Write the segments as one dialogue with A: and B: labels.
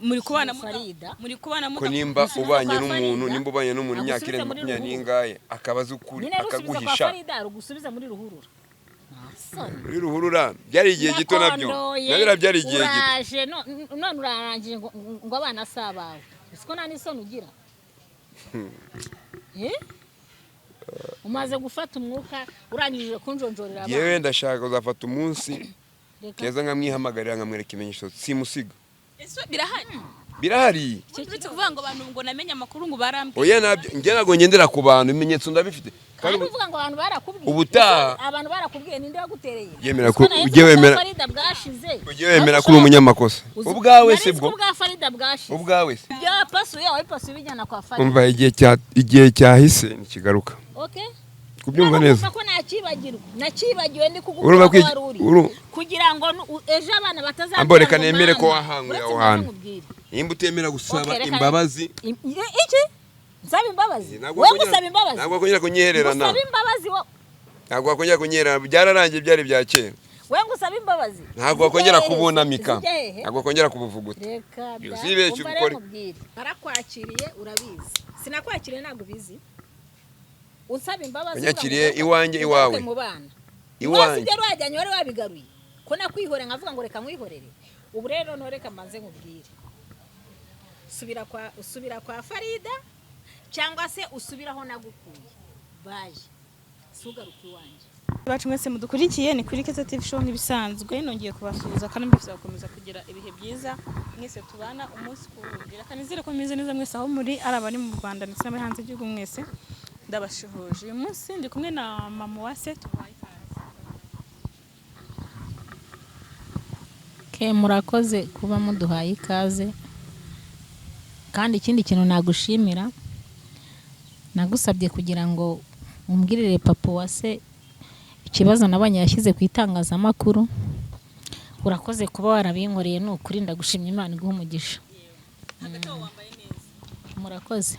A: muri kubana
B: ko nimba ubanye n'umuntu imyaka irenga 20 n'ingahe akabaza ukuri akaguhisha
C: ugusubiza muri ruhurura
B: muri ruhurura byari igihe gito nabyo nabira byari igihe gito
C: uraje none urarangije ngo abana sabawe siko nani soni ugira umaze gufata umwuka urangije kunjonjorera abana
B: yewe ndashaka uzafata umunsi keza nkamwihamagarira nkamwereka imenyesho simusiga
A: ese
B: birahari
A: uretse kuvuga ngo abantu ngo namenye amakuru ngo barambye
B: oya nabyo nge nago ngendera ku bantu ibimenyetso ndabifite
C: kandi uvuga ngo abantu barakubwiye
B: ubutaha
C: abantu barakubwiye ninde wagutereye
B: yemera ko ujye wemera ko uri umunyamakosa ubwawe se bwo ubwawe se
C: bya pasuye wayipasuye bijyana kwa Farida
B: umva igihe cyahise nikigaruka
C: okay
B: kubyumva neza
C: ko nakibagiwe ndi kugukora kugira ngo ejo abana batazamenya
B: amboreka nemere ko wahanguye aho hantu nimba utemera gusaba imbabazi
C: iki nsaba imbabazi we gusaba imbabazi
B: ntabwo akongera kunyihererana
C: usaba imbabazi wo
B: ntabwo akongera kunyerera byararangiye byari bya kera
C: we ngusaba imbabazi
B: ntabwo akongera kubunamika ntabwo akongera kubuvuguta
C: reka
B: sibeshye ukore
C: barakwakiriye urabizi sinakwakiriye ntabwo bizi unsaba imbabazi
B: unyakiriye iwanjye iwawe
C: iwanjye ibyo rwajyanye wari wabigaruye ko nakwihore nkavuga ngo reka mwihorere ubu rero noreka manze nkubwire usubira kwa Farida cyangwa se usubiraho nagukuye baje sugaruka iwanjye
A: bacu mwese mudukurikiye ni kuri Keza TV show n'ibisanzwe nongeye kubasuhuza kandi mbifite gukomeza kugira ibihe byiza mwese tubana umunsi ku wundi kanizere ko meze neza mwese aho muri arabari mu Rwanda ndetse no hanze y'igihugu mwese ndabashuhuje uyu munsi ndi kumwe na mama Uwase tubaye
C: ke murakoze kuba muduhaye ikaze kandi ikindi kintu nagushimira nagusabye kugira ngo umbwirire papa Uwase ikibazo nabanye yashyize ku itangazamakuru urakoze kuba warabinkoreye n'ukuri ndagushimye Imana iguha umugisha murakoze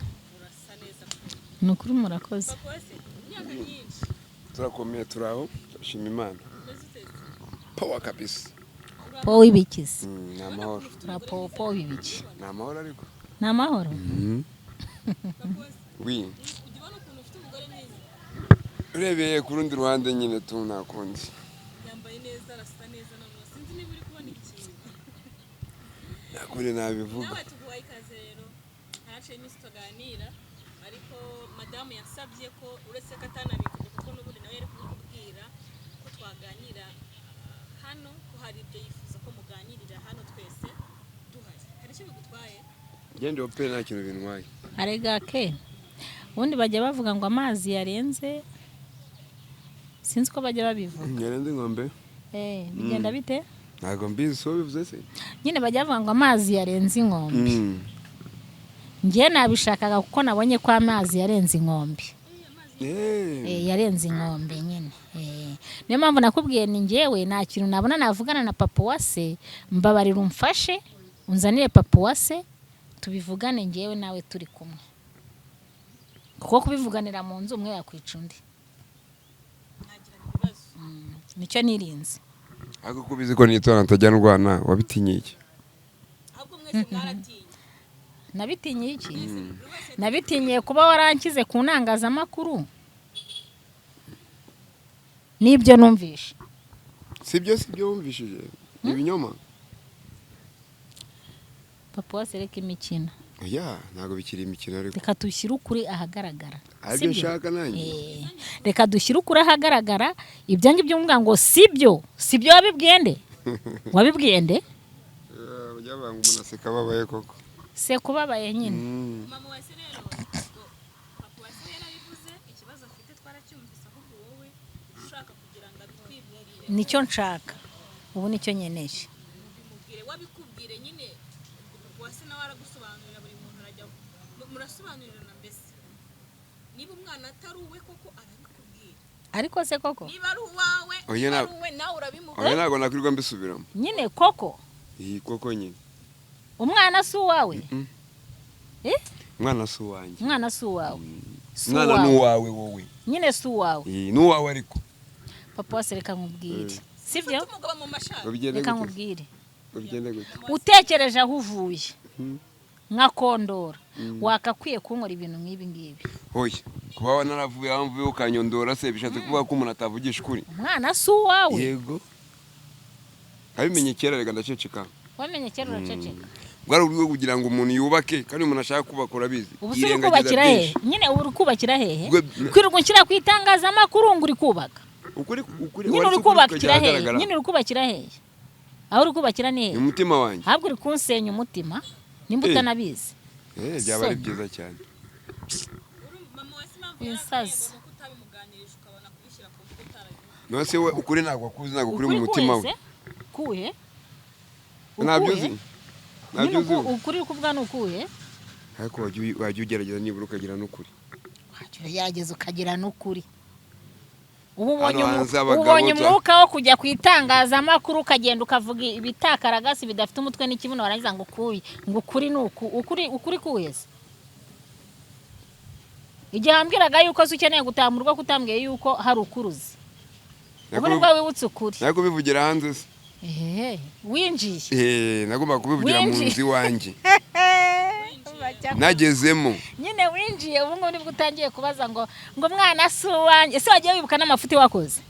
C: nukuri murakoze
B: turakomeye turaho turashima Imana power kabisa
C: power ibikize
B: ni amahoro
C: power ibiki
B: ni amahoro ariko
C: ni amahoro
B: oui urebeye ku rundi ruhande nyine tu nakundi
A: yambaye neza arasa neza none sinzi niba uri kubona ikintu
B: nakuri nabivuga
A: nawe tuguhaye ikaze rero ntace n'isitoganira ariko madamu yasabye ko uretse ko atanabikuje kuko n'ubundi nawe yari kubwira ko twaganira hano ko hari ibyo yifuza ko muganirira hano twese duhari hari icyo bigutwaye
B: gende ope nta kintu bintwaye
C: arega ke ubundi bajya bavuga ngo amazi yarenze sinzi ko bajya babivuga
B: yarenze ngombe
C: bigenda bite
B: ntago mbizi so bivuze se
C: nyine bajya bavuga ngo amazi yarenze inkombe ngiye nabishakaga kuko nabonye ko amazi yarenze inkombe yarenze inkombe nyine niyo mpamvu nakubwiye ni ngewe nta kintu nabona navugana na papa Uwase mbabarira umfashe unzanire papa Uwase tubivugane ngewe nawe turi kumwe kuko kubivuganira mu nzu umwe yakwica undi nicyo nirinze
B: ariko kubizi ko nitona ntajya ndwana wabitinye iki
A: ahubwo mwese mwaratinye
C: nabitinye iki nabitinye kuba warankize ku ntangazamakuru nibyo numvishe
B: sibyo wumvishije ibinyoma
C: papa Uwase reka imikino
B: oya ntago bikiri imikino ariko
C: reka dushyire ukuri ahagaragara
B: aribyo nshaka nanjye
C: reka dushyire ukuri ahagaragara ibyo ngibyo mvuga ngo sibyo wabibwiye nde
B: ujya banga umuntu aseka babaye koko
C: se kubabaye nyine
A: mama Uwase rero papa Uwase yarabivuze ikibazo afite twaracyumvise ahubwo wowe ushaka kugira ngo abitwibwirire
C: nicyo nshaka ubu nicyo nyeneje
A: bimubwire wabikubwire nyine Uwase nawe aragusobanurira buri muntu arajya murasobanurirana mbese niba umwana atari uwe koko arabikubwira
C: ariko se koko
A: niba ari uwawe nawe urabimubwira
B: oya ntabwo nakwirirwa mbisubiramo
C: nyine koko
B: iyi koko nyine
C: umwana si uwawe
B: umwana si uwanjye
C: umwana si uwawe
B: umwana ni uwawe wowe
C: nyine si uwawe
B: ni uwawe ariko
C: papa Uwase reka nkubwire sibyo reka nkubwire
B: ugende gute
C: utekereje aho uvuye nka kondora wakakwiye kunkora ibintu nk'ibi ngibi
B: oya kuba wanaravuye aho mvuye ukanyondora se bishatse kuvuga ko umuntu atavugisha ukuri
C: umwana si uwawe
B: yego kabimenye kera rega ndaceceka
C: wamenye kera uraceceka
B: bwari uburyo kugira ngo umuntu yubake kandi umuntu ashaka kubaka urabizi
C: ubu se kubakira hehe nyine uri kubakira hehe kwirirwa nshyira ku itangazamakuru ngo uri kubaka nyine uri kubakira hehe nyine uri kubakira hehe aho uri kubakira ni hehe
B: umutima wanjye
C: ahubwo uri kunsenya umutima nimba utanabizi
B: byaba ari byiza cyane
C: insazi
B: nose we ukuri ntabwo akuzi ntabwo kuri mu mutima we
C: kuhe
B: nabyuzi
C: ukuri kuvuga ni ukuhe
B: ariko wajya ugerageza nibura ukagira n'ukuri
C: wajya ugerageza ukagira n'ukuri ubonye umwuka wo kujya ku itangazamakuru ukagenda ukavuga ibitakaragasi bidafite umutwe n'ikibuno warangiza ngo ukuri ni ukuri kuheze igihe hambwiraga yuko se ukeneye gutaha mu rugo kutambwiye yuko hari ukuruzi ubu nibwo wibutse ukuri
B: ntabwo bivugira hanze se
C: winjiye
B: nagomba kubivugira mu nzu iwanjye nagezemo
C: nyine winjiye ubu ngubu nibwo utangiye kubaza ngo mwana si uwanjye ese wagiye wibuka n'amafuti wakoze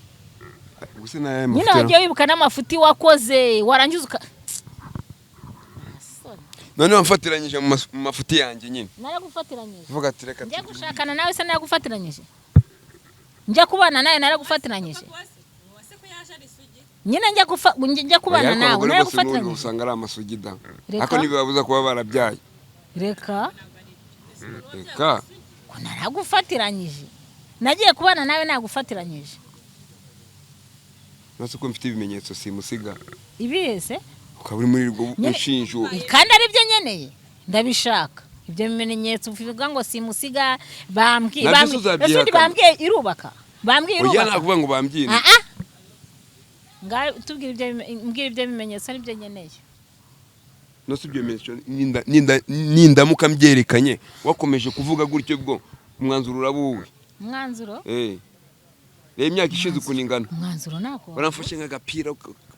C: nyine wagiye wibuka n'amafuti wakoze warangiza
B: none wamfatiranyije mu mafuti yanjye nyine
C: naragufatiranyije
B: vuga ati reka
C: njya gushakana nawe se naragufatiranyije njya kubana nawe naragufatiranyije nyine njya kubana nawe naragufatiranyije
B: usanga ari amasugi da ariko ntibibabuza kuba barabyaye
C: reka ko naragufatiranyije nagiye kubana nawe nagufatiranyije
B: nose ko mfite ibimenyetso simusiga
C: ibihese
B: ukaba uri muri rwo unshinjura
C: kandi ari byo nkeneye ndabishaka ibyo bimenyetso uvuga ngo simusiga bambwiye irubaka
B: oya nakuvuga ngo bambwire
C: mbwira ibyo bimenyetso nibyo nkeneye
B: nose ibyo bimenyetso nindamuka mbyerekanye wakomeje kuvuga gutyo bwo umwanzuro urabuwe
C: umwanzuro
B: reba imyaka ishize ukuntu ingana
C: umwanzuro nako
B: baramfashe nk'agapira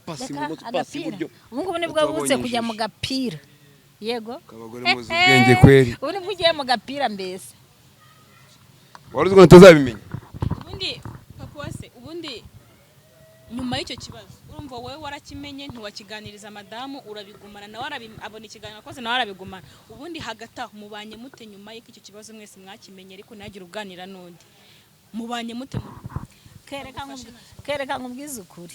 B: pasi mu mutwe pasi iburyo
C: ubu ngubu nibwo wabutse kujya mu gapira yego
B: abagore muzi ubwenge kweri
C: ubu nibwo ugiye mu gapira mbese
B: wari uzi ko ntazabimenya
A: ubundi papa wase ubundi nyuma y'icyo kibazo urumva wowe warakimenye ntiwakiganiriza madamu urabigumana nawe abona ikiganiro akoze nawe arabigumana ubundi hagati aho mubanye mute nyuma y'iko icyo kibazo mwese mwakimenye ariko ntihagire uganira n'undi mubanye mute kereka nkubwize ukuri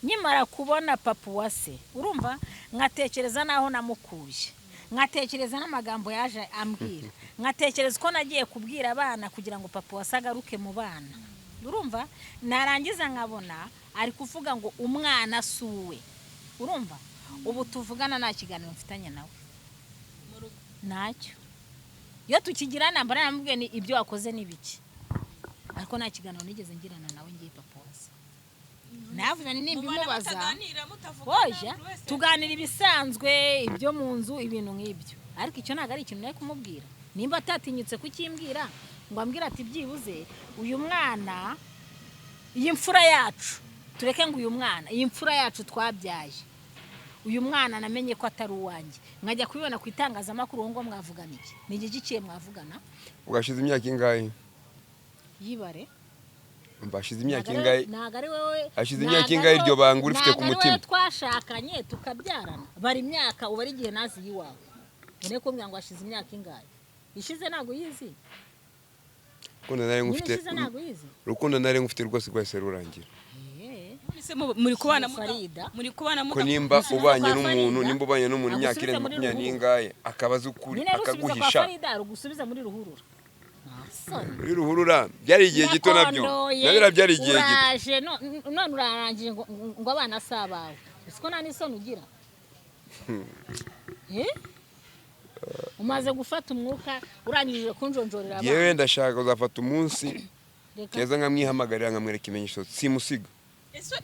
A: nyimara kubona papa wase urumva nkatekereza naho namukuye nkatekereza n'amagambo yaje ambwira nkatekereza ko nagiye kubwira abana kugira ngo papa wase agaruke mu bana urumva narangiza nkabona ari kuvuga ngo umwana suwe urumva ubu tuvugana nta kiganiro mfitanye nawe ntacyo iyo tukigirana mbona namubwiye ni ibyo wakoze n'ibiki ariko nta kiganiro nigeze ngirana nawe ngiye papa wase navuze nimba imubaza oya tuganira ibisanzwe ibyo mu nzu ibintu nk'ibyo ariko icyo ntabwo ari ikintu nari kumubwira nimba atatinyutse kukimbwira ngo ambwira ati byibuze uyu mwana iyi mfura yacu tureke ngo uyu mwana iyi mfura yacu twabyaye uyu mwana namenye ko atari uwanjye nkajya kubibona ku itangazamakuru ngo mwavugana iki ni iki giciye mwavugana
B: ugashize imyaka ingahe
C: yibare
B: mbashize imyaka ingahe
C: ntago ari wowe
B: ashize imyaka ingahe iryo banga urifite ku mutima
C: twashakanye tukabyarana bari imyaka uba ari igihe nazi yiwawe none kumbwira ngo ashize imyaka ingahe ishize ntago yizi
B: urukundo nari ngufite rwose rwahise rurangira
A: muri kubana
B: ko nimba ubanye n'umuntu imyaka irenze 20 n'ingahe akabaza ukuri akaguhisha
C: gusubiza muri ruhurura
B: muri ruhurura byari igihe gito nabyo nabira byari igihe gito
C: none urarangije ngo abana sabawe siko nta n'isoni ugira umaze gufata umwuka urangije kunjonjorera abana
B: yewe ndashaka uzafata umunsi keza nkamwihamagarira nkamwereka imenyesho simusiga
A: ese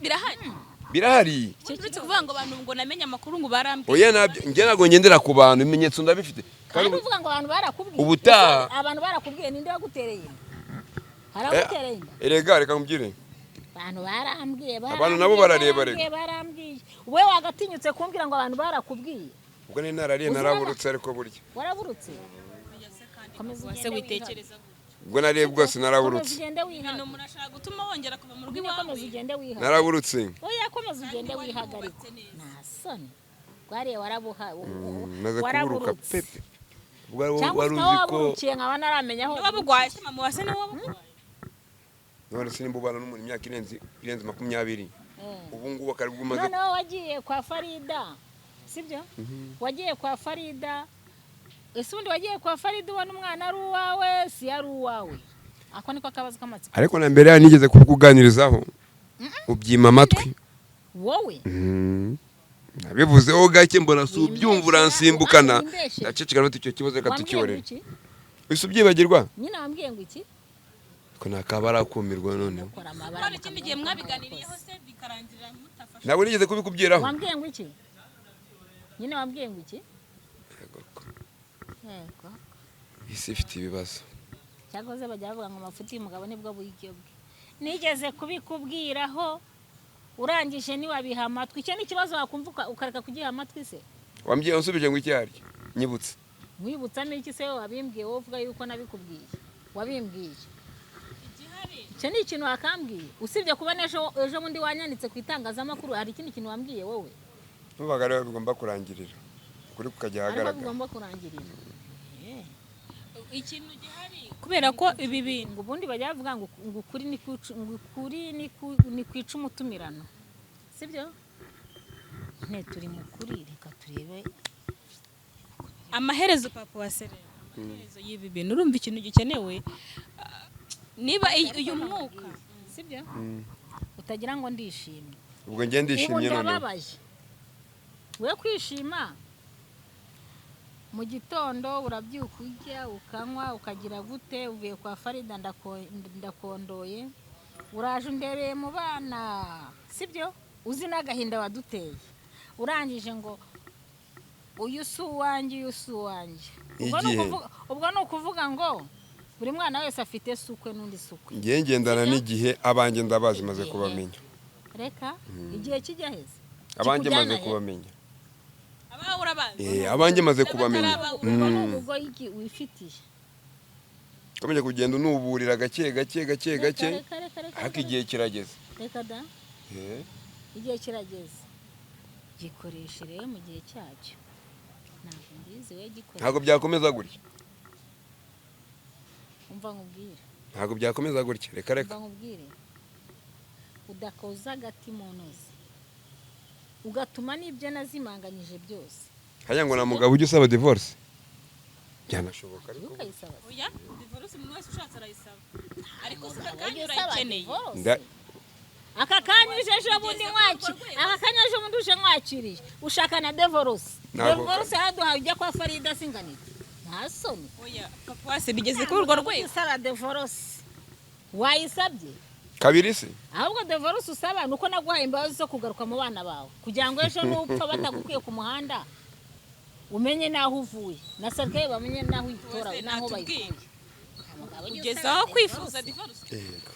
B: birahari
A: uretse kuvuga ngo abantu ngo namenye amakuru ngo barambye
B: oya nabyo njye nago ngendera ku bantu ibimenyetso ndabifite
C: kandi uvuga ngo abantu barakubwiye
B: ubutaha
C: abantu barakubwiye ninde wagutereye haragutereye
B: erega reka nkubwire
C: abantu barambwiye
B: abantu nabo barareba rega
C: barambwiye we wagatinyutse kumbwira ngo abantu barakubwiye
B: ubwo ni narariye naraburutse ariko burya
C: waraburutse
A: wase witekereza
B: ubwo nariye bwose naraburutse
C: ugende wihaga
A: no murashaka gutuma wongera kuva mu rugo iwawe
C: komeza ugende wihaga
B: naraburutse
C: oya komeza ugende wihagarika nta soni rwariye warabuha
B: maze kuburuka pepe ubwo wari uzi ko
C: waburukiye nkaba naramenya aho
A: wabugwaye mama wase ni wabugwaye
B: none sinimba ubana n'umuntu imyaka irenze 20 ubu ngubu akari bwumaze
C: noneho wagiye kwa Farida sibyo wagiye kwa Farida ese undi wagiye kwa Farida ubona umwana ari uwawe si ari uwawe ako niko kabazo kamatsiko
B: ariko na mbere nigeze kukuganirizaho ubyima amatwi
C: wowe
B: nabivuzeho gake mbona si ubyumva uransimbukana ndaceceka no icyo kibazo reka tukiyorere ese ubyibagirwa
C: nyine wambwiye ngo iki
B: ko nakabara kumirwa noneho
A: none ikindi gihe mwabiganiriyeho se bikarangirira mutafasha
B: ntabwo nigeze kubikubwiraho
C: wambwiye ngo iki nyine wambwiye ngo iki yego
B: isi ifite ibibazo
C: cyakoze bajya bavuga ngo amafuti y'umugabo nibwo buryo bwe nigeze kubikubwiraho urangije niwabiha amatwi icyo ni ikibazo wakumva ukareka kugiha amatwi se
B: wambwiye unsubije ngo iki ari nyibutse
C: wibutsamo iki se wabimbwiye wowe uvuga yuko nabikubwiye wabimbwiye icyo ni ikintu wakambwiye usibye kuba ejo bundi wanyanditse ku itangazamakuru hari ikindi kintu wambwiye wowe
B: nubaga rero bigomba kurangirira kuri kukajya ahagaragara
C: bigomba kurangirira
A: ikintu gihari kubera ko ibi bintu
C: ubundi bajya bavuga ngo ukuri ni kwica umutumirano sibyo turi mu kuri reka turebe
A: amaherezo papa wa Serena amaherezo y'ibi bintu urumva ikintu gikenewe niba uyu mwuka
C: sibyo utagira ngo ndishimye
B: ubwo ngiye ndishimye none
C: we kwishima mu gitondo urabyuka ujya ukanywa ukagira gute uvuye kwa Farida ndakondoye uraje undereye mu bana sibyo uzi n'agahinda waduteye urangije ngo uyu si uwanjye ubwo ni ukuvuga ngo buri mwana wese afite sukwe n'undi sukwe
B: ngiye ngendana n'igihe abanjye ndabazi maze kubamenya
C: reka igihe kijya heza
B: abanjye maze kubamenya
A: urabazi
B: abanjye maze kubamenya
C: ubwo iki wifitiye
B: komeje kugenda unuburira gake ariko igihe kirageze
C: reka da igihe kirageze gikoreshe rero mu gihe cyacyo ntabwo mbizi we gikoreshe
B: ntabwo byakomeza gutya
C: umva nkubwire
B: ntabwo byakomeza gutya reka
C: umva nkubwire udakoza agati mu ntozi ugatuma n'ibyo nazimanganyije byose
B: haya ngo na mugabo ujye usaba divorce byanashoboka ariko
C: ukayisaba
A: oya divorce umuntu wese ushatse arayisaba ariko sikakanya urayikeneye aka kanyuje ejo bundi uje mwakiriye ushaka na divorce yaraduhaye ujya kwa Farida singanira nta soni oya papa wase bigeze kuri urwo rwego
C: isaba divorce wayisabye
B: kabiri se
C: ahubwo divorce usaba nuko naguhaye imbabazi zo kugaruka mu bana bawe kugira ngo ejo n'upfa batagukuye ku muhanda umenye naho uvuye na sarkaye bamenye naho uyitora naho bayikuye
A: ugeze aho kwifuza divorce
B: yego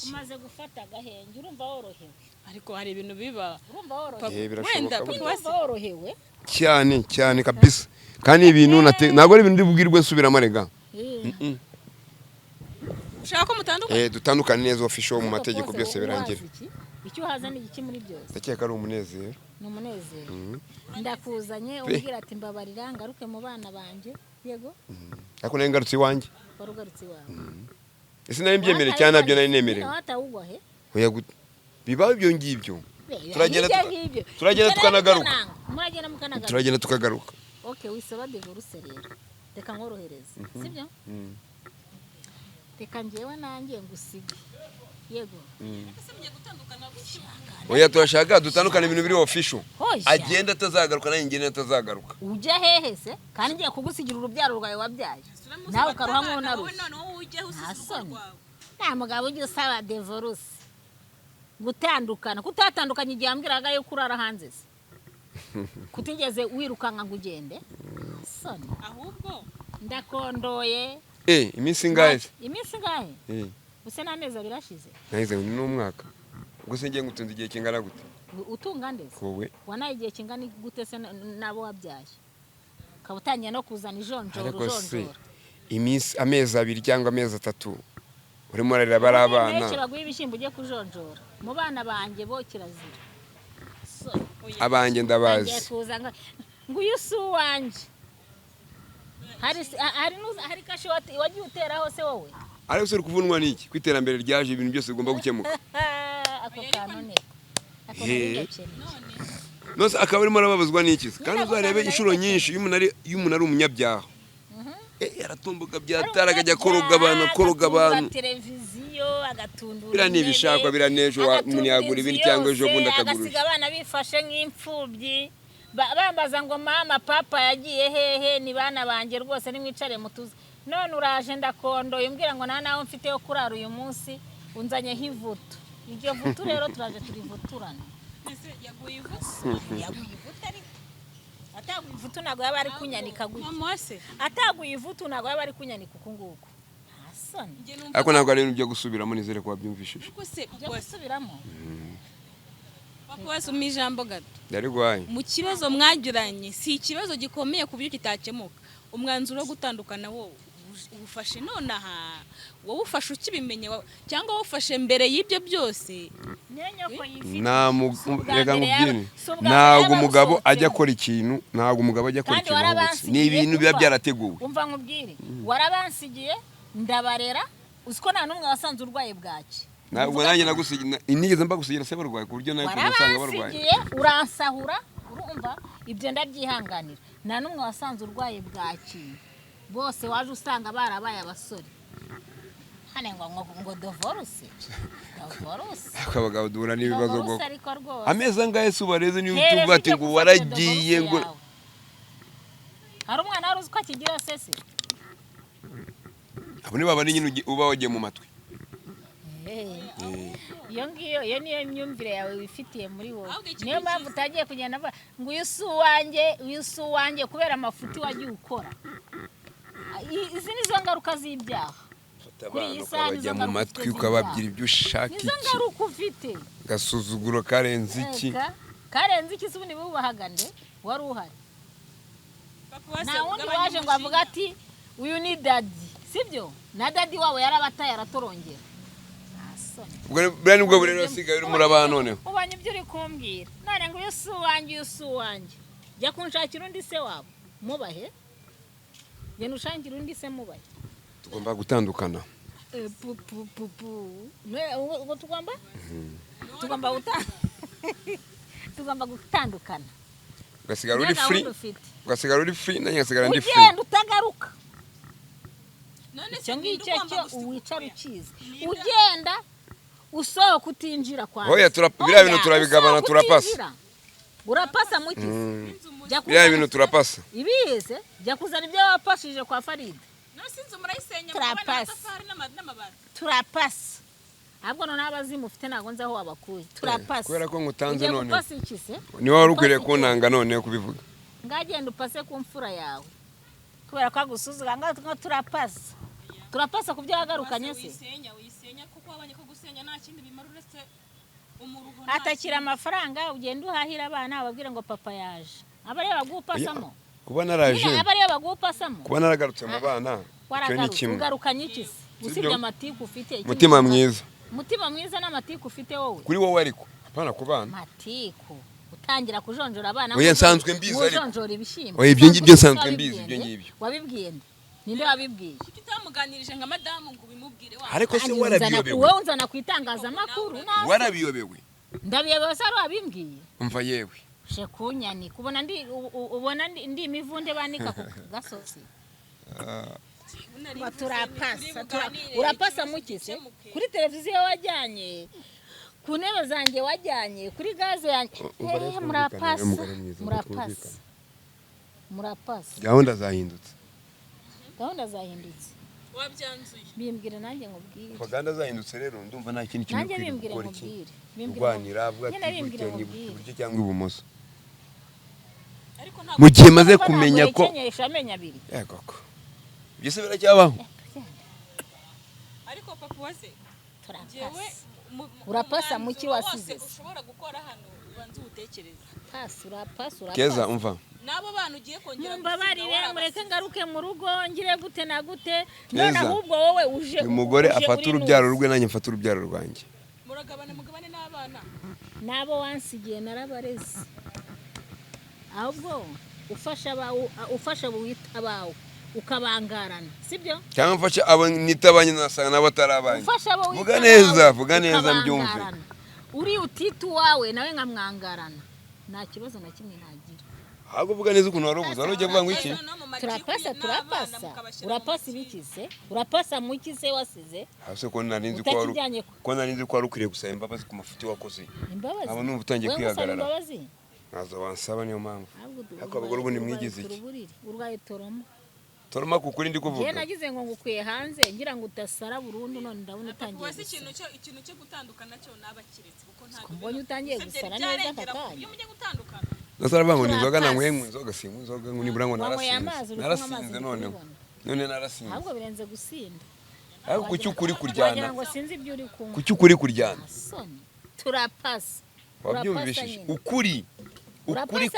C: umaze gufata agahenge urumva worohewe
A: ariko hari ibintu biba
C: urumva worohewe
A: wenda papa wase
C: worohewe
B: cyane kabisa kandi ibintu ntabwo ari ibintu ndibwirwe nsubiramo rega
A: ushaka ko mutandukana
B: dutandukane neza official mu mategeko byose birangira
C: icyo uhaza ni iki muri byose
B: ndakeka ari umunezero
C: ni umunezero ndakuzanye ubwira ati mbabarira ngaruke mu bana banje yego
B: ariko nayo ngarutse iwanjye
C: warugarutse iwawe
B: ese nari mbyemere cyane nabyo nari nemerewe
C: watawugwa he
B: oya bibaho ibyo ngibyo turagenda tukanagaruka turagenda tukagaruka
C: okay wisaba divorce rero reka nkorohereze sibyo reka njyewe nanjye ngusige yego
B: oya turashaka dutandukana ibintu biri official agenda atazagaruka nanjye ngende atazagaruka
C: ujya hehe se kandi ngiye kugusigira urubyaro rwawe wabyaye nawe ukaruha nk'unarushye nta mugabo ujya usaba divorce gutandukana kutatandukanye igihe ambwiraga yuko urara hanze se kutigeze wirukanka ngo ugende soni
A: ahubwo
C: ndakondoye
B: iminsi ingahe
C: iminsi ingahe use n'amezi abiri ashize
B: nahize ni n'umwaka ubwo se ngiye ngutunze igihe kingana gute
C: utunga ndetse
B: wowe
C: wanaye igihe kingana gute se nabo wabyaye ukaba utangiye no kuzana ijonjoro
B: ariko se iminsi amezi abiri cyangwa amezi atatu urimo urarira bari abana
C: benshi baguha ibishyimbo ugiye kujonjora mu bana banjye bo kirazira
B: abanjye ndabazi
C: ngo uyu si uwanjye hari kashi wagiye uteraho se wowe
B: ariko se uri kuvunwa n'iki ku iterambere ryaje ibintu byose bigomba gukemuka
C: ako kantu ne
B: nose akaba arimo arababazwa n'iki kandi uzarebe inshuro nyinshi iyo umuntu ari umunyabyaha yaratumbuka byatara akajya koroga abantu
C: televiziyo agatundura
B: bira nibishakwa bira nejo umuntu yagura ibindi cyangwa ejo bundi akagura
C: agasiga abana bifashe nk'imfubyi bambaza ngo mama papa yagiye hehe ni bana banjye rwose nimwicare mutuze none uraje ndakondoye umbwira ngo nta naho mfite yo kurara uyu munsi unzanyeho ivutu iryo vutu rero turaje turivuturana yaguye ivutu ariko ataguye ivutu ntabwo yaba ari kunyanika gutya ataguye ivutu ntabwo yaba ari kunyanika uku nguku
B: ariko ntabwo ari ibintu byo gusubiramo nizere ko wabyumvishije
C: byo gusubiramo
A: papa wese umpa ijambo gato
B: yarigwaye
A: mu kibazo mwagiranye si ikibazo gikomeye ku buryo kitakemuka umwanzuro wo gutandukana wowe ufashe nonaha wowe ufashe ukibimenye cyangwa wufashe mbere y'ibyo byose
B: ntabwo umugabo ajya akora ikintu ntabwo umugabo ajya akora ikintu ni ibintu biba byarateguwe
C: umva nkubwire warabansigiye ndabarera uziko nta n'umwe wasanze urwaye bwaki
B: ntabwo nanjye nigeze mbagusigira se barwaye ku buryo nawe usanga barwaye
C: uransahura urumva ibyo ndabyihanganira nta n'umwe wasanze urwaye bwaki bose waje usanga barabaye abasore hane ngo divorce
B: abagabo duhura n'ibibazo bwo amezi angahe se ubareze niba utuvuga ati ngo waragiye ngo
C: hari umwana wari uzi ko akigira sese
B: abo ni babandi nyine uba wagiye mu matwi
C: iyo niyo myumvire yawe wifitiye muri wowe niyo mpamvu utagiye kugenda ngo uyu si uwanjye kubera amafuti wagiye ukora izi nizo ngaruka z'ibyaha
B: kuri iyi saha bajya mu matwi ukababwira ibyo ushaka iki
C: nizo ngaruka ufite
B: gasuzuguro karenze iki
C: se ubundi bubahaga nde wari uhari nta wundi waje ngo avuga ati uyu ni dadi sibyo na dadi wawe yarabataye aratorongera
B: buriya nibwo burero wasigaye uri muri abana noneho
C: ubonye ibyo uri kumbwira none ngo uyu si uwanjye jya kunshakira undi se wabo mubahe genda ushakira undi se mubahe
B: tugomba gutandukana
C: tugomba gutandukana
B: ugasigara uri free nanjye ngasigara ndi free
C: ugenda utagaruka icyo ngicyo cyo uwicara ukizi ugenda usohoka utinjira kwa
B: oya biriya bintu turabigabana turapasa
C: urapasa mukizi
B: biriya bintu turapasa
C: ibize jya kuzana ibyo wapashije kwa Faride turapasa ahubwo none abazimu ufite ntabwo nzi aho wabakuye turapasa
B: kubera ko ngutanze none
C: niba
B: wari ukwiriye kuntanga none kubivuga
C: ngagenda upase ku mfura yawe kubera ko agusuzuga ngo turapasa ku byo wagarukanye se atakira amafaranga ugenda uhahira abana ababwira ngo papa yaje aba ariyo bagupasamo
B: kuba naraje
C: aba ariyo bagupasamo
B: kuba naragarutse mu bana cyo ni kimwe
C: ugarukanye iki se usibye amatiku ufite
B: mutima mwiza
C: n'amatiku ufite wowe
B: kuri wowe ariko apana ku bana
C: matiku utangira kujonjora abana
B: oya nsanzwe mbizi ariko
C: kujonjora ibishimbo
B: oya ibyo ngibyo nsanzwe mbizi ibyo ngibyo
C: wabibwiye ninde wabibwiye
A: kitamuganirije nka madamu ngo bimubwire wa
B: ariko se warabiyobewe
C: wowe unzana ku itangazamakuru
B: warabiyobewe
C: ndabiyobewe se ari wabimbwiye
B: umva yewe
C: shekunyani kubona ubona ndi imivunde banika ku gasozi urapasa mukise kuri televiziyo wajyanye ku ntebe zanjye wajyanye kuri gaze yanjye murapasa
B: gahunda zahindutse
A: wabyanzuye
C: bimbwira nanjye nkubwire
B: propaganda zahindutse rero ndumva nta kintu kimwe
C: nanjye bimbwira nkubwire
B: kurwanira avuga ati iburyo cyangwa ibumoso mu gihe maze kumenya ko yego ko byose biracyabaho
A: ariko papa wase
C: urapasa muki wasize
A: ushobora gukora hano ubanze utekereza
C: urapasa
B: Keza umva
A: nabo bantu ugiye kongera
C: mumbabarire mureke ngaruke mu rugo ngire gute na gute none ahubwo wowe uje
B: umugore afata urubyaro rwe nanjye mfata urubyaro rwanjye
A: mugabane n'abana
C: nabo wansigiye narabareze ahubwo ufasha abawe ukabangarana sibyo
B: cyangwa mfasha abo nitabanye nasanga nabo atarabanye vuga neza mbyumve
C: uri utitu wawe nawe nkamwangarana nta kibazo na kimwe nagira
B: ahubwo vuga neza ukuntu warubuza wari ugiye kuvuga ngo iki
C: turapasa urapasa ibikize urapasa mukize wasize
B: hase ko narinzi ko wari ukwiriye gusaba imbabazi ku mafuti wakoze abo numva utangiye kwihagarara nazo bansaba niyo mpamvu ariko abagore ubu nimwigize iki
C: urwaye
B: toroma kukuri ndi kuvuga
C: nagize ngo ngukuye hanze ngira ngo utasara burundu none ndabona utangiye
A: ikintu cyo gutandukana cyo nabakiretse kuko ntabwo
C: mbonye utangiye gusara neza kakanya
A: iyo mujye gutandukana
B: nasara bango ninzoga namwe inzoga simu inzoga ngo nibura ngo narasinze none narasinze
C: ahubwo birenze gusinda
B: ariko kuki ukuri kuryana
C: ngo sinzi ibyo uri kunywa
B: kuki ukuri kuryana
C: turapasa
B: wabyumvishije ukuri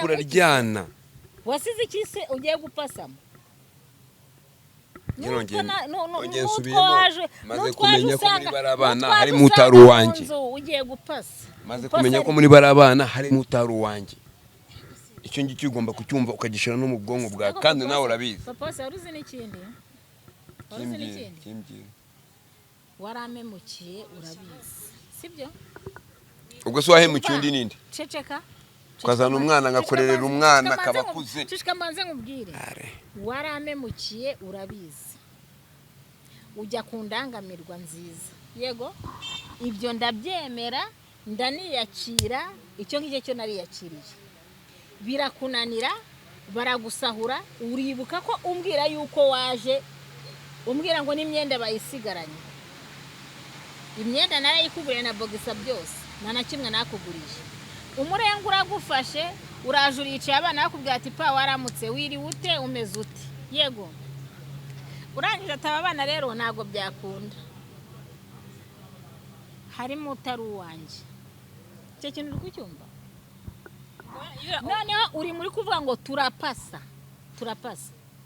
B: kuraryana
C: wasize iki se ugiye gupasamo
B: nongeye nsubiyemo maze kumenya ko muri bari abana harimo utari uwanjye
C: ugiye gupasa
B: maze kumenya ko muri bari abana harimo utari uwanjye icyo ngicyo ugomba kucyumva ukagishira no mu bwonko bwawe kandi nawe urabizi
C: papa se waruzi n'ikindi waramemukiye urabizi sibyo
B: ubwo se wahemukiye undi ninde
C: ceceka
B: ukazana umwana ngakorerera umwana kabakuze
C: cishika mbanze nkubwire waramemukiye urabizi ujya kundangamirwa nziza yego ibyo ndabyemera ndaniyakira icyo ngicyo cyo nariyakiriye birakunanira baragusahura uribuka ko umbwira yuko waje umbwira ngo n'imyenda bayisigaranye imyenda narayikuguriye na bogisa byose nta kimwe nakugurije umurenga uragufashe uraje uricaye abana bakubwira ati pa waramutse wiriwe ute umeze ute yego urangije ataba abana rero ntago byakunda harimo utari uwanjye icyo kintu uri kucyumva noneho uri muri kuvuga ngo turapasa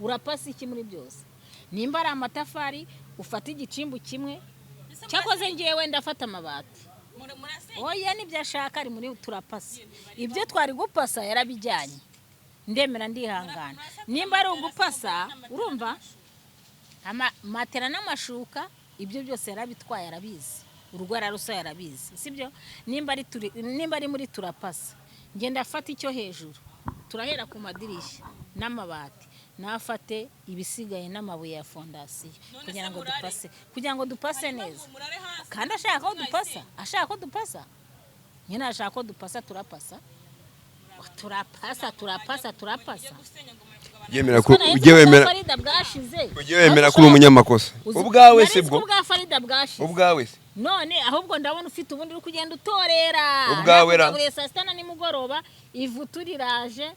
C: urapasa iki muri byose nimba ari amatafari ufata igicimbu kimwe cyakoze ngewe ndafata amabati oya nibyo ashaka ari muri turapasa ibyo twari gupasa yarabijyanye ndemera ndihangana nimba ari ugupasa urumva matera n'amashuka ibyo byose yarabitwaye arabizi urugwara rusa yarabizi sibyo nimba ari muri turapasa ngenda afata icyo hejuru turahera ku madirishya n'amabati nafate ibisigaye n'amabuye ya fondasiyo kugira ngo dupase neza kandi ashaka ko dupasa nyine ashaka ko dupasa turapasa
B: yemera ko ujye wemera ko uri umunyamakosa ubwawe se bwo ubwawe se
C: none ahubwo ndabona ufite ubundi uri kugenda utorera
B: ubwawe ra
C: saa sita na nimugoroba ivu turiraje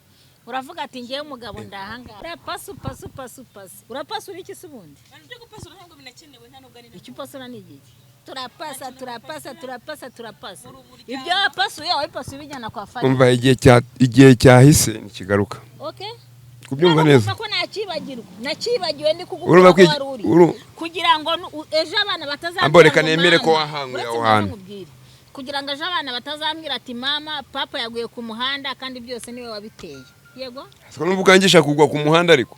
C: uravuga ati ngewe umugabo ndahanga urapasa uri iki se ubundi icyo upasura ni igiki turapasa ibyo wapasuye wabipasuye ubijyana kwa fari
B: umva igihe cyahise ntikigaruka kubyumva neza
C: ko nakibagiwe ndi kugukora ko wari uri kugira ngo ejo abana
B: batazambwira nemere ko wahanguye aho hantu
C: kugira ngo ejo abana batazambwira ati mama papa yaguye ku muhanda kandi byose niwe wabiteye yego
B: siko n'uvugangisha kugwa ku muhanda ariko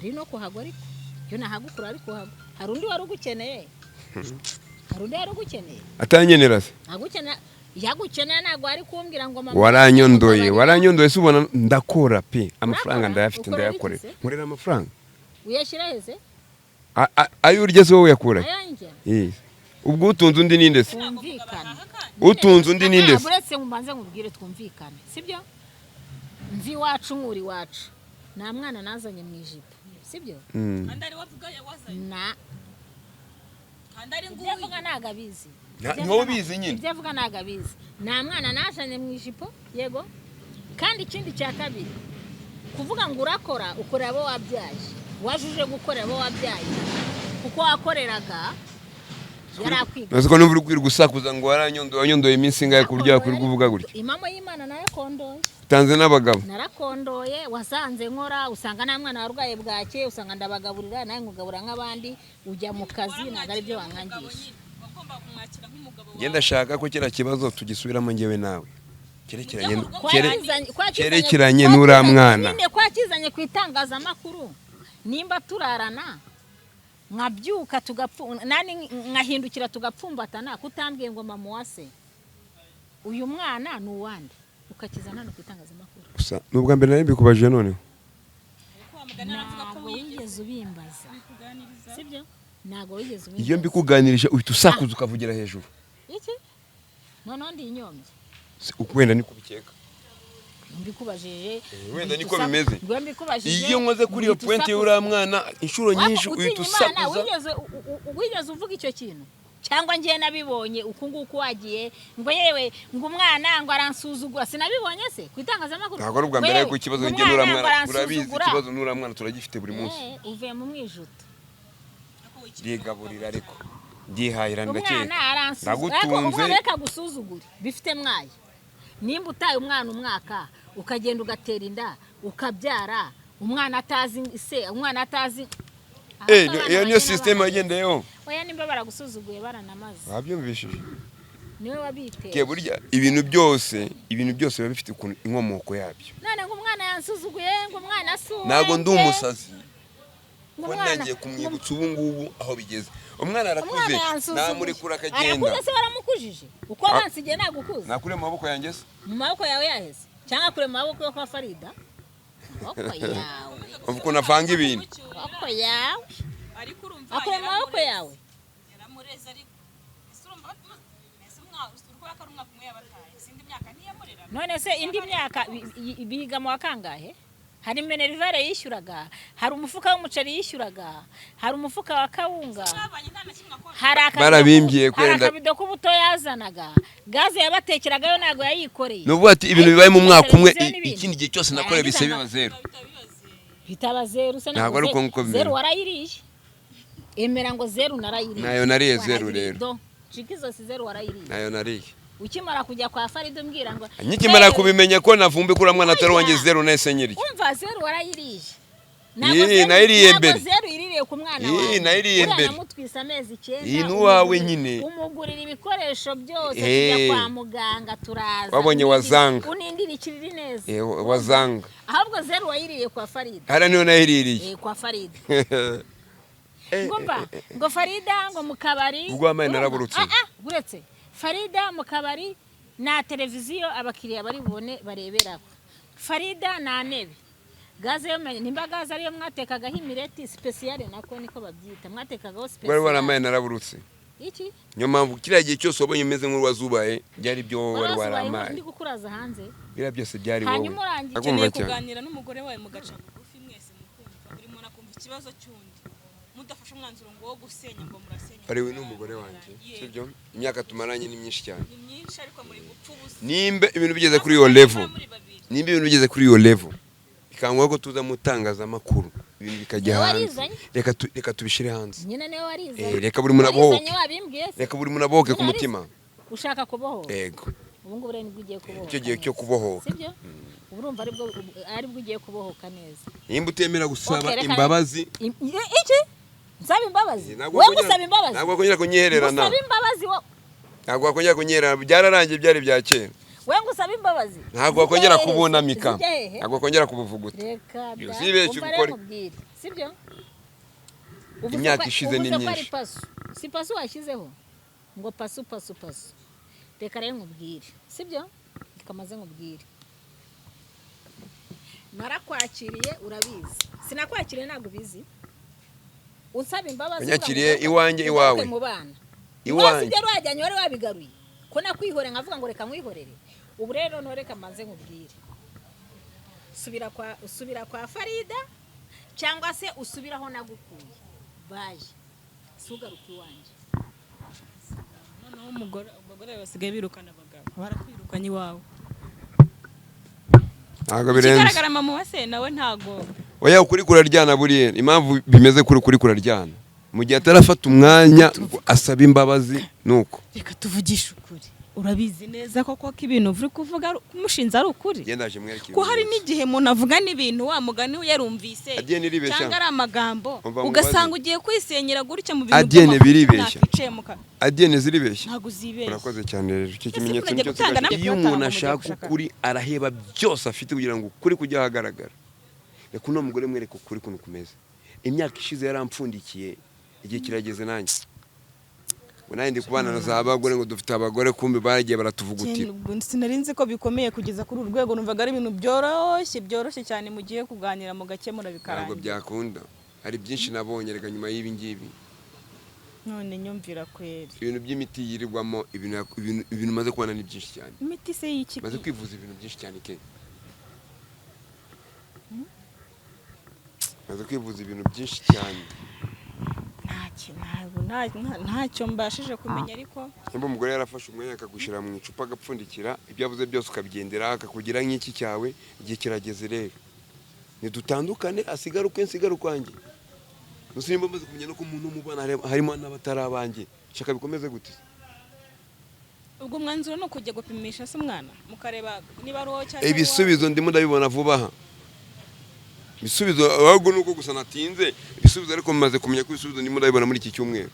C: ari no kuhagwa ariko yo nahagukura ariko hagwa hari undi wari ugukeneye
B: atanyenera se
C: yagukeneye ntabwo ari kumbwira ngo mama
B: waranyondoye se ubona ndakora pe amafaranga ndayafite ndayakorera nkorera amafaranga
C: uyashyira heze
B: ayo urya se wowe yakura ubwo utunze undi ninde se utunze undi ninde se
C: uretse mubanze nkubwire twumvikane sibyo mvi wacu nkuri wacu nta mwana nazanye mu ijipo sibyo
A: andari wavuga wazanye
C: na andari nguyu vuga nagabizi
B: nko bizi nyine
C: ibyo vuga nagabizi nta mwana nazanye mu ijipo yego kandi ikindi cya kabiri kuvuga ngo urakora ukorera abo wabyaye wajuje gukorera abo wabyaye kuko wakoreraga
B: Naziko numva uri kwirirwa usakuza ngo wanyandoye iminsi ingahe ku buryo yakwirirwa uvuga gutya.
C: Impamo y'Imana narakondoye.
B: Utanze n'abagabo.
C: Narakondoye wasanze nkora usanga nta mwana warwaye bwake usanga ndabagaburira nawe ngugabura nk'abandi ujya mu kazi ntabwo ari byo wankangisha.
B: Ngenda shaka ko kira kibazo tugisubiramo ngewe nawe. Kerekeranye n'ura mwana.
C: Ninde kwakizanye kwitangazamakuru nimba turarana nkabyuka nani nkahindukira tugapfumbatana kutambwiye ngo mama wase uyu mwana ni uwande ukakizana no kwitangazamakuru.
B: Gusa nubwo mbere nari mbikubajije noneho.
C: Ntabwo wigeze ubimbaza. Sibyo? Ntabwo wigeze ubimbaza.
B: Iyo mbikuganirije uhita usakuza ukavugira hejuru.
C: Iki? Noneho ndi inyombye.
B: Wenda niko bikeka.
C: Mbikubajije.
B: Wenda niko bimeze. Iyo nkoze kuri iyo point y'ura mwana inshuro nyinshi uhita usakuza.
C: Wigeze uvuga icyo kintu? Cyangwa ngiye nabibonye uku nguku wagiye ngo yewe ngo umwana ngo aransuzugura sinabibonye se kwitangazamakuru.
B: Ntabwo ari ubwa mbere ariko ikibazo ngiye n'ura mwana urabizi ikibazo n'ura mwana turagifite buri munsi.
C: Uvuye mu mwijuto.
B: Rigaburira ariko ndihahira ndakeka.
C: Umwana aransuzugura. Nagutunze. Reka gusuzugura bifite mwaye. Nimba utaye umwana umwaka ukagenda ugatera inda ukabyara umwana atazi se umwana atazi
B: iyo niyo system yagendeyeho.
C: Oya nimba baragusuzuguye baranamaze.
B: Wabyumvishije.
C: Niwe wabiteye.
B: Ke burya ibintu byose biba bifite inkomoko yabyo.
C: None ngo umwana yansuzuguye ngo umwana asuwe.
B: Nago ndi umusazi. Ko nangiye kumwibutsa ubu ngubu aho bigeze. Umwana arakuze namurekura akagenda.
C: Arakuze se baramukujije. Uko abansigiye nagukuze.
B: Nakure mu maboko yanjye se.
C: Mu maboko yawe yaheze. Cyangwa kure mu maboko yo kwa Farida. Maboko yawe.
B: Uvuko navanga ibintu.
C: Maboko yawe. Ariko urumva akure mu maboko yawe. Yaramureza ariko. Surumva urukora karumwa kumwe yabataye. Sindi myaka ntiyamurera. None se indi myaka biga mu wakangahe? Hari minerivare yishyuraga, hari umufuka w'umuceri yishyuraga, hari umufuka wa kawunga.
B: Barabimbiye
C: kwenda. Hari akabido k'ubuto yazanaga. Gaze yabatekeragayo nago yayikoreye.
B: Nuvuga ati ibintu bibaye mu mwaka umwe ikindi gihe cyose nakore bise biba zero.
C: Bitaba zero se
B: ntabwo ari uko nguko
C: zero warayiriye. Emera ngo zero narayiriye.
B: Nayo nariye zero rero.
C: Shikizo si zero warayiriye.
B: Nayo nariye.
C: Ukimara kujya kwa Farida umbwira ngo
B: nkikimara kubimenya ko navumbe kuri mwana atari wanjye zero nese nyiri.
C: Umva zero warayirije.
B: Nayiriye mbere.
C: Zero iririye ku mwana wawe.
B: Nayiriye mbere.
C: Namutwisa amezi 9.
B: Inu wawe nyine.
C: Umugurira ibikoresho byose kujya kwa muganga turaza.
B: Wabonye wazanga.
C: Unindira ikiriri neza.
B: Wazanga.
C: Ahubwo zero wayiriye kwa Farida.
B: Hara niyo nayiririye.
C: Kwa Farida. Ngomba ngo Farida ngo mukabari.
B: Ubwo amaye naraburutse.
C: Buretse. Farida mu kabari na televiziyo abakiriya bari bubone bareberako. Farida na nebe. Gaze yo nimba gaze ariyo mwatekagaho imireti speciale nako niko babyita. Mwatekagaho speciale.
B: Bari waramaye naraburutse.
C: Iki?
B: Nyo mpamvu kiriya gihe cyose wabonye umeze nk'uwazubaye byari byo wari waramaye.
C: Ndi gukuraza hanze.
B: Bira byose byari wowe.
A: Hanyuma urangiye kuganira n'umugore wawe mugaca bugufi mwese mukumva buri muntu akumva ikibazo cy'undi. Mudafasha umwanzuro ngo wo gusenya ngo murasenya.
B: Ariwe n'umugore wanjye. Sibyo? Imyaka tumaranye ni myinshi cyane.
A: Ni myinshi ariko muri gupfubuza.
B: Nimba ibintu bigeze kuri iyo level. Nimba ibintu bigeze kuri iyo level. Ikangwa ko tuza mutangaza makuru. Ibintu bikajya hanze. Reka tubishire hanze.
C: Nyine nawe warizanye.
B: Reka buri muntu abohoke. Reka buri muntu abohoke ku mutima.
C: Ushaka kubohoka.
B: Yego.
C: Ubu ngubu rero ugiye kubohoka.
B: Icyo gihe cyo kubohoka.
C: Sibyo? Urumva aribwo ugiye kubohoka neza.
B: Nimba utemera gusaba imbabazi.
C: Iki? Nsaba imbabazi. Wewe gusaba imbabazi.
B: Ntabwo akongera kunyihererana.
C: Gusaba imbabazi wo.
B: Ntabwo akongera kunyerera byararangiye byari bya kera.
C: Wewe gusaba imbabazi.
B: Ntabwo akongera kubunamika. Ntabwo akongera kubuvuguta.
C: Reka.
B: Sibeshye ukora.
C: Sibyo?
B: Imyaka ishize ni myinshi.
C: Si pasu washyizeho. Ngo pasu. Reka rero nkubwire. Sibyo? Ikamaze nkubwire. Narakwakiriye urabizi. Sinakwakiriye ntabwo bizi. Unsaba imbabazi
B: unyakiriye iwanjye iwawe
C: iwanjye ugera wajyanye wari wabigaruye ko nakwihore nkavuga ngo reka mwihorere ubu rero noreka manze nkubwire usubira kwa Farida cyangwa se usubiraho nagukuye baje sugaruka iwanjye
A: noneho umugore basigaye birukana abagabo barakwirukanye iwawe
B: ntago birenze
A: kigaragara mama wase nawe ntago
B: oya ukuri kuraryana buriye impamvu bimeze kuri kuraryana mu gihe atarafata umwanya asaba imbabazi nuko
A: reka tuvugishe ukuri urabizi neza koko ko ibintu uri kuvuga kumushinza ari ukuri ko hari n'igihe umuntu avuga n'ibintu wa mugani we yarumvise cyangwa ari amagambo ugasanga ugiye kwisenyera gutya mu bintu
B: adiyene biribeshya adiyene ziribeshya
A: ntabwo uzibeshya
B: urakoze cyane rero icyo kimenyetso nicyo cyane iyo umuntu ashaka ukuri araheba byose afite kugira ngo ukuri kujya ahagaragara reka uno mugore mwereke ukuri kuntu kumeze imyaka ishize yarampfundikiye igihe kirageze nanjye Bona ndi kubana na za abagore ngo dufite abagore kumbi bagiye baratuvugutira.
A: Sinarinzi ko bikomeye kugeza kuri urwego numvaga ari ibintu byoroshye cyane mu gihe kuganira mu gakemura bikarangira.
B: Ntabwo byakunda. Hari byinshi nabonye rega nyuma y'ibi ngibi.
A: None nyumvira kweri.
B: Ibintu by'imiti yirirwamo ibintu maze kubana ni byinshi cyane.
A: Imiti se y'iki?
B: Maze kwivuza ibintu byinshi cyane ke. Maze kwivuza ibintu byinshi cyane.
A: Ntacyo mbashije kumenya ariko
B: nimba umugore yarafashe umwanya akagushira mu icupa agapfundikira ibyo avuze byose ukabigendera akakugira nk'iki cyawe igihe kirageze rero nidutandukane asigara uko nsigara ukwanjye nusimba maze kumenya no ko umuntu umubana harimo n'abatarabanjye shaka bikomeze gute
A: ubwo mwanzuro no kujya gupimisha se umwana mukareba niba ari uwo cyane
B: ibisubizo ndimo ndabibona vuba aha ibisubizo ahubwo nuko gusa natinze ibisubizo ariko maze kumenya ko ibisubizo ndimo ndabibona muri iki cyumweru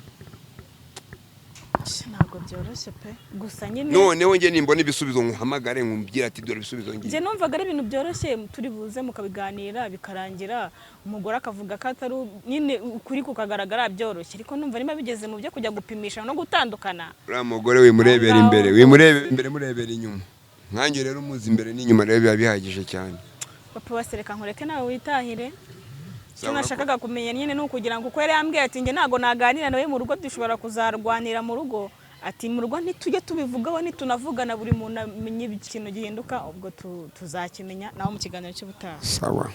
A: ntabwo byoroshye pe gusa nyine
B: none wongeye nimbona ibisubizo nkuhamagare nkumbwira ati dore ibisubizo ngiye
A: je numvaga ari ibintu byoroshye turi buze mukabiganira bikarangira umugore akavuga ko atari nyine ukuri kukagaragara byoroshye ariko numva nima bigeze mu byo kujya gupimisha no gutandukana
B: uriya mugore wimurebera imbere murebera inyuma nkanjye rero umuzi imbere n'inyuma rero biba bihagije cyane
A: papa wasereka nkureke nawe witahire cyo nashakaga kumenya nyine no kugira ngo uko yari yambwiye ati nge nago naganira nawe mu rugo dushobora kuzarwanira mu rugo ati mu rugo ntitujye tubivugaho nitunavugana buri muntu amenye ikintu gihinduka ubwo tuzakimenya naho mu kiganiro cy'ubutaha
B: sawa